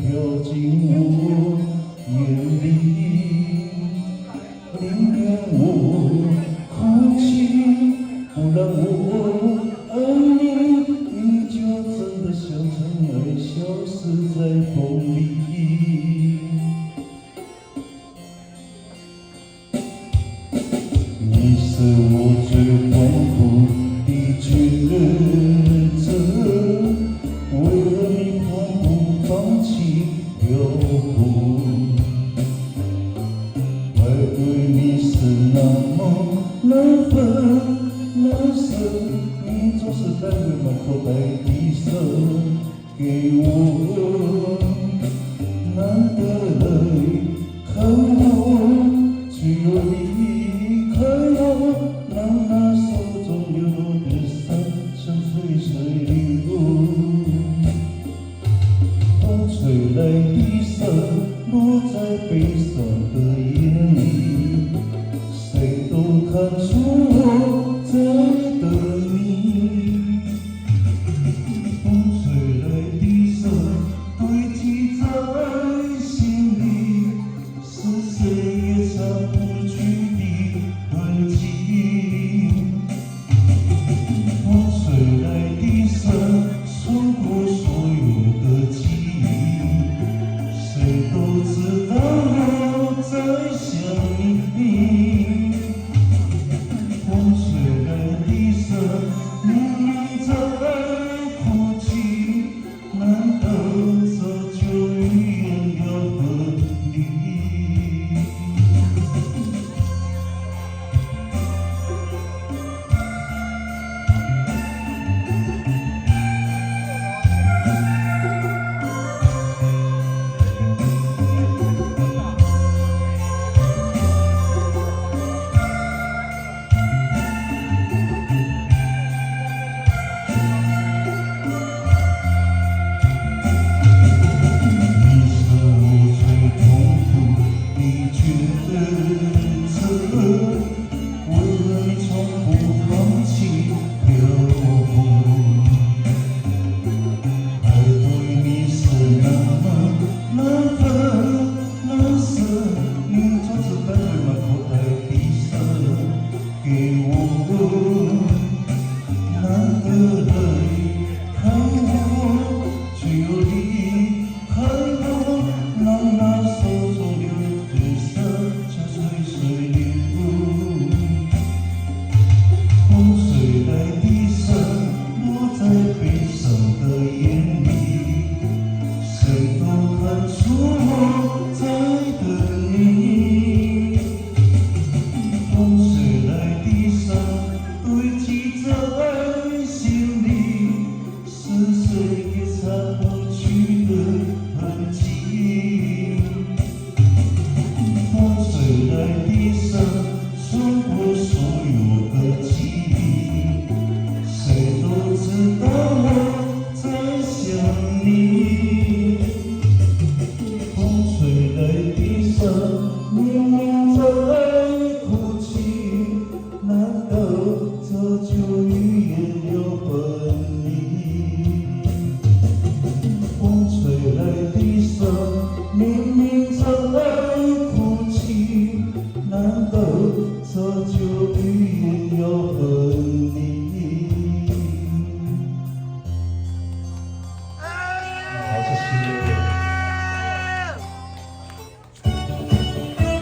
飘进我眼里，宁愿我哭泣，不让我爱你，你就真的像尘埃，消失在风里。你是我最痛苦的抉择，为了你从不放弃漂泊。爱对你是那么难分难舍，你总是带回满口袋的色给我，难得来看我，只有离开我，让那手中流落的伞像水水流。风吹来的伞落在悲伤的眼里，谁都看出我在等你。风吹来的伞堆积在心里，是谁也擦不去的痕迹。风吹来的伞穿过所有的记忆，谁都知道我在想你。风吹来的伞明明在哭泣，难道这就预言要分离？好，谢谢。